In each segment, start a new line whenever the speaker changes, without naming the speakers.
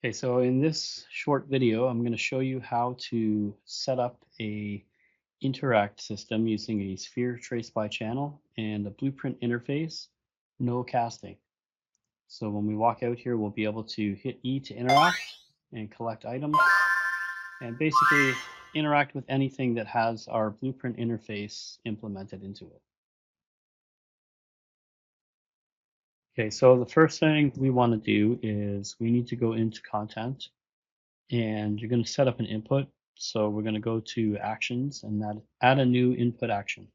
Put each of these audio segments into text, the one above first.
Okay, so in this short video, I'm going to show you how to set up a interact system using a sphere trace by channel and a blueprint interface, no casting. So when we walk out here, we'll be able to hit E to interact and collect items and basically interact with anything that has our blueprint interface implemented into it. Okay, so the first thing we want to do is we need to go into content and you're going to set up an input. So we're going to go to actions and add a new input action.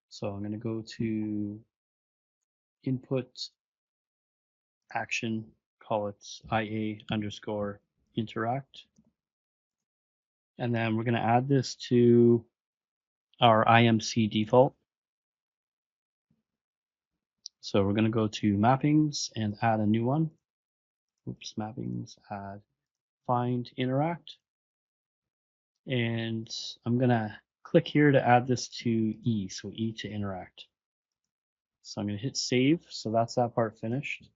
So I'm going to go to input action, call it IA underscore interact. And then we're going to add this to our IMC default. So we're going to go to mappings and add a new one. Oops, mappings, add find interact. And I'm going to click here to add this to E, so E to interact. So I'm going to hit save. So that's that part finished.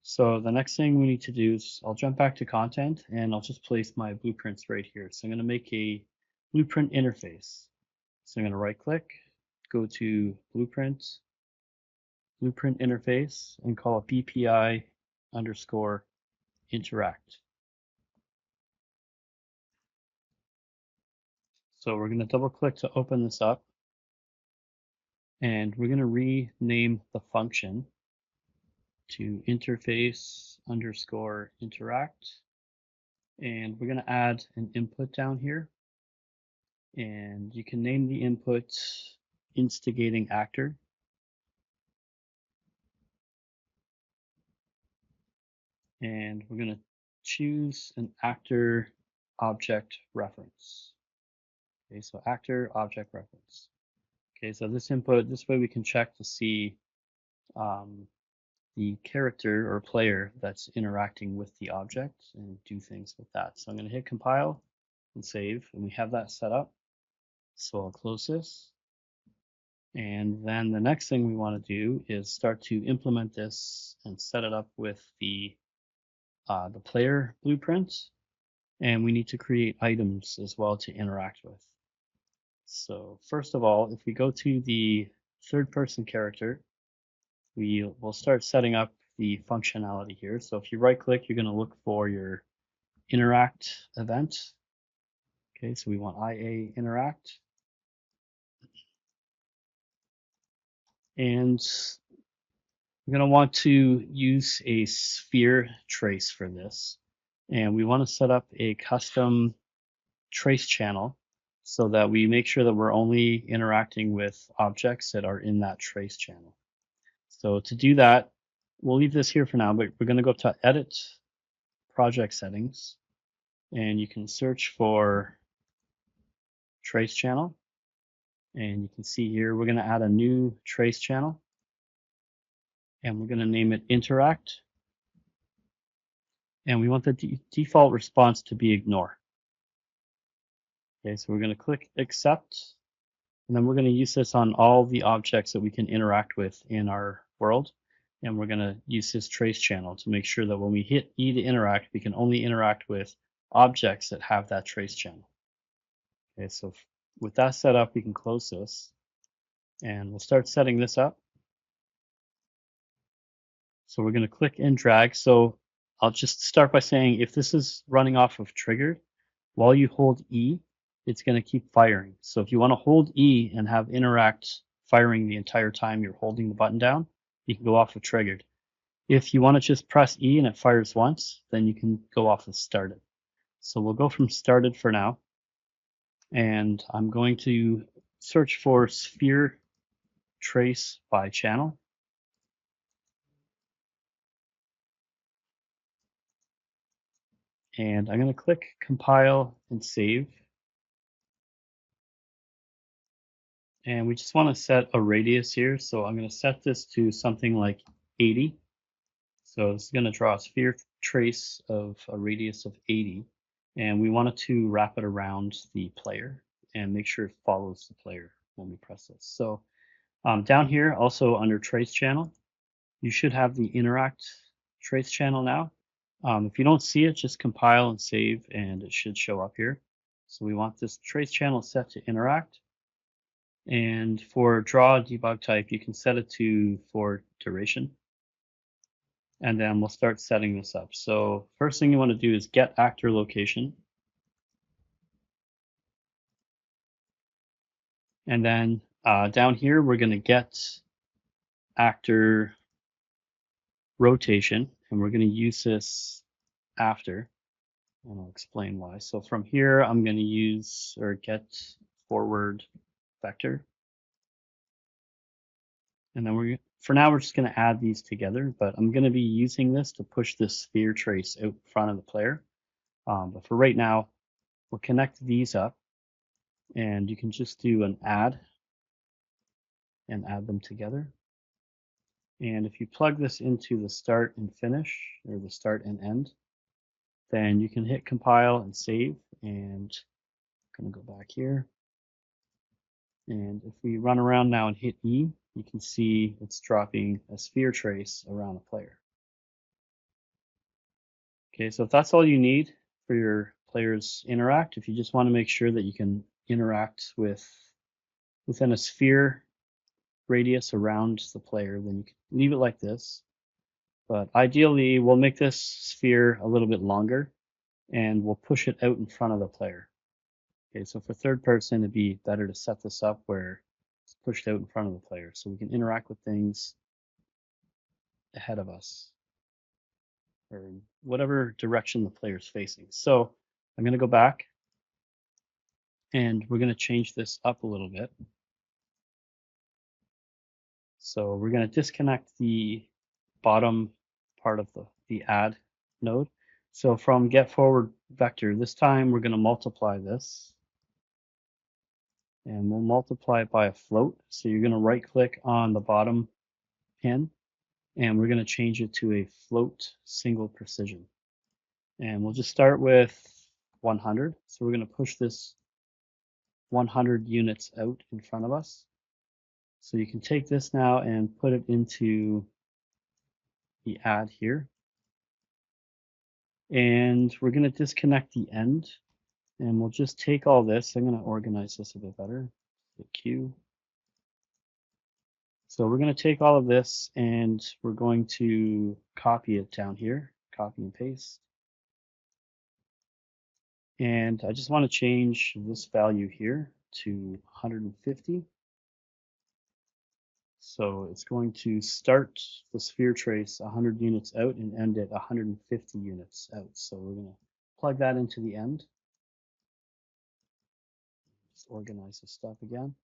So the next thing we need to do is I'll jump back to content and I'll just place my blueprints right here. So I'm going to make a blueprint interface. So I'm going to right click, go to blueprint interface and call it BPI underscore interact. So we're going to double click to open this up and we're going to rename the function to interface underscore interact. And we're going to add an input down here. And you can name the input instigating actor. And we're going to choose an actor object reference. Okay, so actor object reference. Okay, so this input, this way we can check to see the character or player that's interacting with the object and do things with that. So I'm going to hit compile and save, and we have that set up. So I'll close this. And then the next thing we want to do is start to implement this and set it up with the player blueprint. And we need to create items as well to interact with. So first of all, if we go to the third person character, we will start setting up the functionality here. So if you right click, you're going to look for your interact event. Okay, so we want IA interact. And we're going to want to use a sphere trace for this. And we want to set up a custom trace channel so that we make sure that we're only interacting with objects that are in that trace channel. So to do that, we'll leave this here for now, but we're going to go to Edit, Project Settings, and you can search for trace channel. And you can see here, we're going to add a new trace channel. And we're going to name it Interact. And we want the default response to be ignore. Okay, so we're going to click accept, and then we're going to use this on all the objects that we can interact with in our world. And we're going to use this trace channel to make sure that when we hit E to interact, we can only interact with objects that have that trace channel. Okay, so with that set up, we can close this and we'll start setting this up. So we're going to click and drag. So I'll just start by saying if this is running off of triggered, while you hold E, it's going to keep firing. So if you want to hold E and have interact firing the entire time you're holding the button down, you can go off of triggered. If you want to just press E and it fires once, then you can go off of started. So we'll go from started for now. And I'm going to search for sphere trace by channel. And I'm going to click compile and save. And we just want to set a radius here. So I'm going to set this to something like 80. So this is going to draw a sphere trace of a radius of 80. And we want it to wrap it around the player and make sure it follows the player when we press this. So down here, also under trace channel, you should have the interact trace channel now. If you don't see it, just compile and save and it should show up here. So we want this trace channel set to interact. And for draw debug type, you can set it to for duration. And then we'll start setting this up. So first thing you want to do is get actor location. And then down here, we're going to get actor rotation, and we're going to use this after, and I'll explain why. So from here, I'm going to use or get forward vector. And then for now, we're just going to add these together, but I'm going to be using this to push this sphere trace out in front of the player. But for right now, we'll connect these up, and you can just do an add and add them together. And if you plug this into the start and finish, or the start and end, then you can hit compile and save. And I'm going to go back here. And if we run around now and hit E, you can see it's dropping a sphere trace around the player. Okay, so if that's all you need for your players interact, if you just want to make sure that you can interact within a sphere radius around the player, then you can leave it like this. But ideally, we'll make this sphere a little bit longer and we'll push it out in front of the player. Okay, so for third person, it'd be better to set this up where it's pushed out in front of the player so we can interact with things ahead of us or in whatever direction the player is facing. So I'm going to go back and we're going to change this up a little bit. So we're going to disconnect the bottom part of the add node. So from get forward vector, this time we're going to multiply this. And we'll multiply it by a float. So you're going to right click on the bottom pin and we're going to change it to a float single precision. And we'll just start with 100. So we're going to push this 100 units out in front of us. So you can take this now and put it into the add here. And we're going to disconnect the end. And we'll just take all this. I'm going to organize this a bit better. Hit Q. So we're going to take all of this and we're going to copy it down here. Copy and paste. And I just want to change this value here to 150. So it's going to start the sphere trace 100 units out and end at 150 units out. So we're going to plug that into the end. Just organize this stuff again.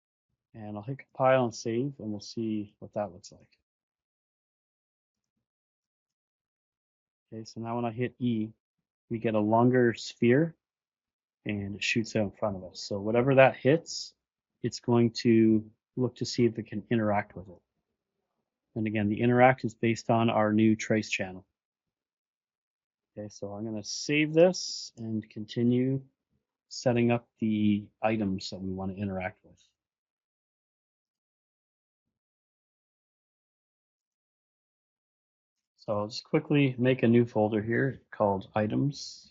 And I'll hit compile and save and we'll see what that looks like. Okay, so now when I hit E, we get a longer sphere and it shoots out in front of us. So whatever that hits, it's going to look to see if it can interact with it. And again, the interact is based on our new trace channel. Okay, so I'm going to save this and continue setting up the items that we want to interact with. So I'll just quickly make a new folder here called items.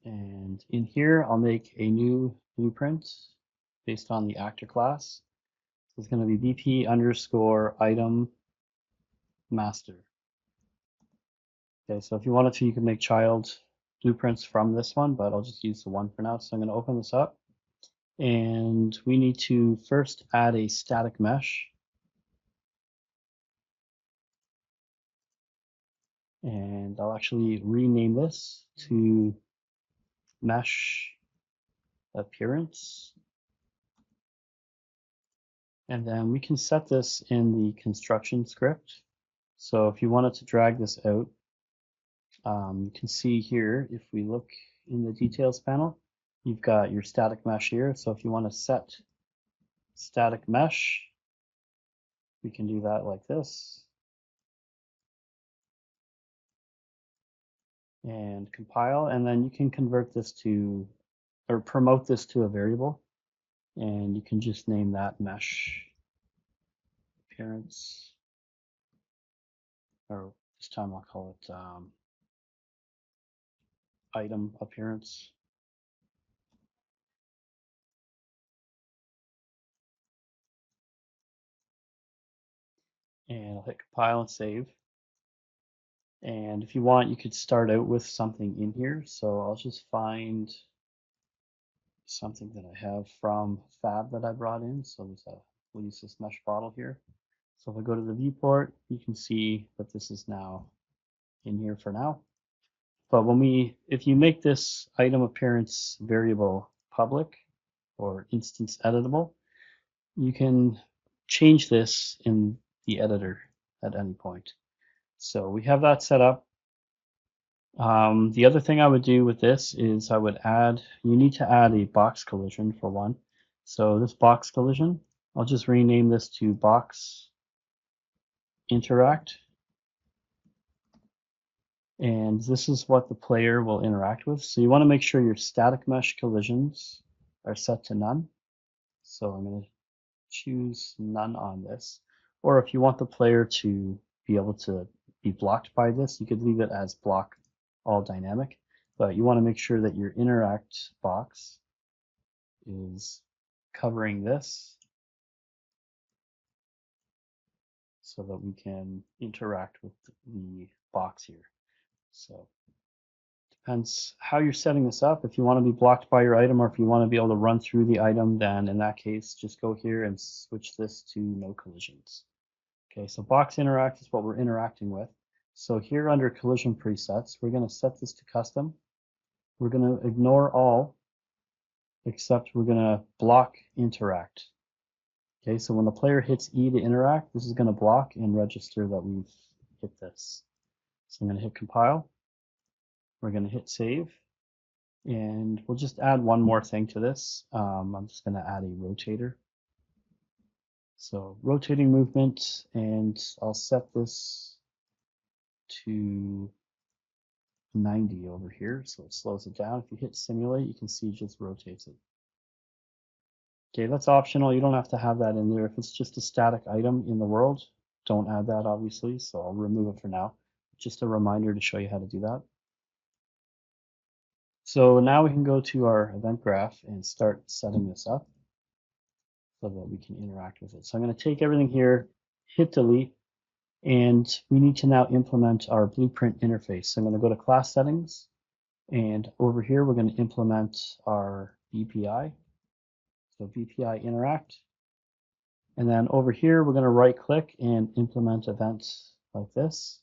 And in here, I'll make a new blueprint based on the actor class. It's going to be BP underscore item master. Okay, so if you wanted to, you can make child blueprints from this one, but I'll just use the one for now. So I'm going to open this up. And we need to first add a static mesh. And I'll actually rename this to mesh appearance. And then we can set this in the construction script. So if you wanted to drag this out, you can see here, if we look in the details panel, you've got your static mesh here. So if you want to set static mesh, we can do that like this. And compile, and then you can convert this to, or promote this to a variable. And you can just name that mesh appearance, or this time I'll call it item appearance. And I'll hit compile and save. And if you want, you could start out with something in here. So I'll just find something that I have from Fab that I brought in. So we'll use this mesh bottle here. So if I go to the viewport, you can see that this is now in here for now. But if you make this item appearance variable public or instance editable, you can change this in the editor at any point. So we have that set up. The other thing I would do with this is you need to add a box collision for one. So this box collision, I'll just rename this to box interact. And this is what the player will interact with. So you want to make sure your static mesh collisions are set to none. So I'm going to choose none on this. Or if you want the player to be able to be blocked by this, you could leave it as block all dynamic. But you want to make sure that your interact box is covering this so that we can interact with the box here. So depends how you're setting this up. If you want to be blocked by your item or if you want to be able to run through the item, then in that case, just go here and switch this to no collisions. Okay, so box interact is what we're interacting with. So here under collision presets, we're going to set this to custom. We're going to ignore all, except we're going to block interact. Okay, so when the player hits E to interact, this is going to block and register that we've hit this. So I'm going to hit compile. We're going to hit save. And we'll just add one more thing to this. I'm just going to add a rotator. So rotating movement, and I'll set this to 90 over here, so it slows it down. If you hit simulate, you can see it just rotates it. Okay, that's optional. You don't have to have that in there. If it's just a static item in the world, don't add that, obviously, so I'll remove it for now. Just a reminder to show you how to do that. So now we can go to our event graph and start setting this up so that we can interact with it. So I'm going to take everything here, hit delete, and we need to now implement our blueprint interface. So I'm going to go to class settings, and over here we're going to implement our BPI. So BPI interact. And then over here we're going to right click and implement events like this.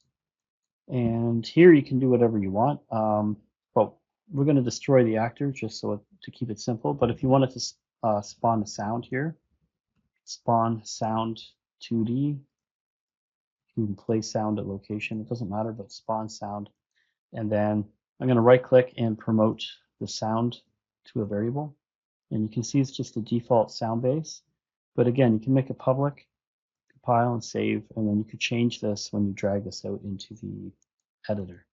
And here you can do whatever you want. But we're going to destroy the actor just to keep it simple. But if you wanted to spawn a sound here, spawn sound 2D. You can play sound at location. It doesn't matter, but spawn sound. And then I'm going to right click and promote the sound to a variable. And you can see it's just a default sound base. But again, you can make it public, compile and save, and then you could change this when you drag this out into the editor.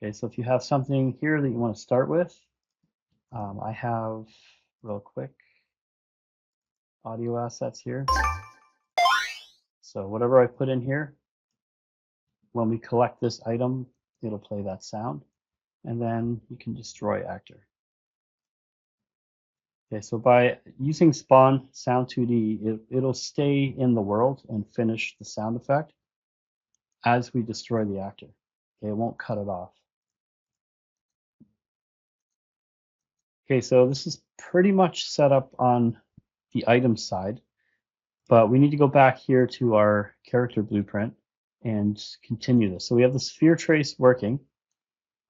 Okay, so if you have something here that you want to start with, I have real quick audio assets here. So whatever I put in here, when we collect this item, it'll play that sound, and then you can destroy actor. Okay, so by using spawn sound 2D, it'll stay in the world and finish the sound effect as we destroy the actor. Okay, it won't cut it off. Okay, so this is pretty much set up on the item side, but we need to go back here to our character blueprint and continue this. So we have the sphere trace working,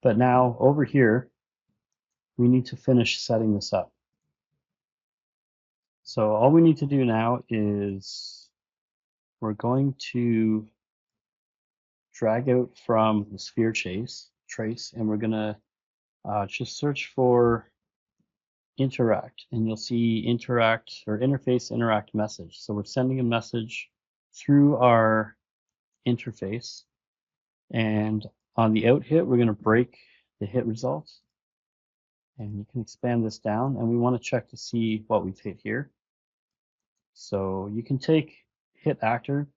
but now over here, we need to finish setting this up. So all we need to do now is we're going to drag out from the sphere trace, and we're going to just search for interact, and you'll see interact or interface interact message. So we're sending a message through our interface, and on the out hit, we're going to break the hit results. And you can expand this down, and we want to check to see what we've hit here. So you can take hit actor,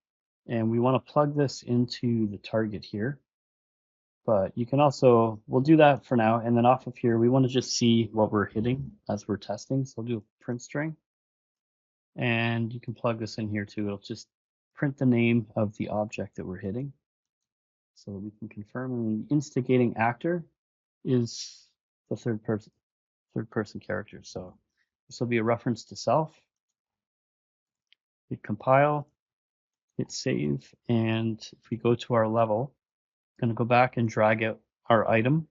and we want to plug this into the target here. But you can also, we'll do that for now. And then off of here, we want to just see what we're hitting as we're testing. So we'll do a print string. And you can plug this in here too. It'll just print the name of the object that we're hitting so that we can confirm. And the instigating actor is the third person character. So this will be a reference to self. Hit compile, hit save, and if we go to our level, I'm going to go back and drag out our item.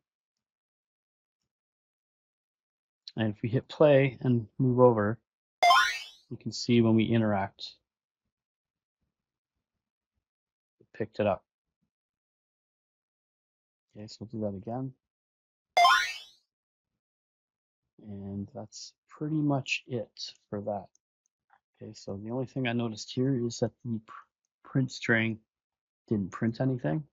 And if we hit play and move over, you can see when we interact, it picked it up. Okay, so we'll do that again. And that's pretty much it for that. Okay, so the only thing I noticed here is that the print string didn't print anything.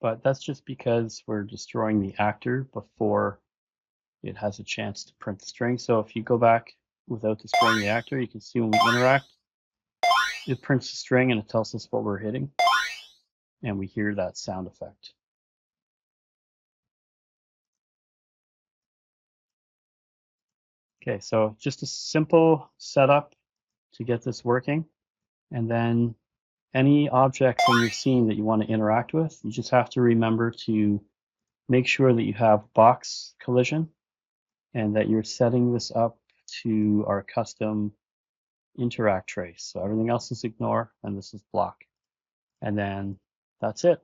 But that's just because we're destroying the actor before it has a chance to print the string. So if you go back without destroying the actor, you can see when we interact, it prints the string and it tells us what we're hitting. And we hear that sound effect. Okay, so just a simple setup to get this working. And then any objects in your scene that you want to interact with, you just have to remember to make sure that you have box collision and that you're setting this up to our custom interact trace. So everything else is ignore and this is block. And then that's it.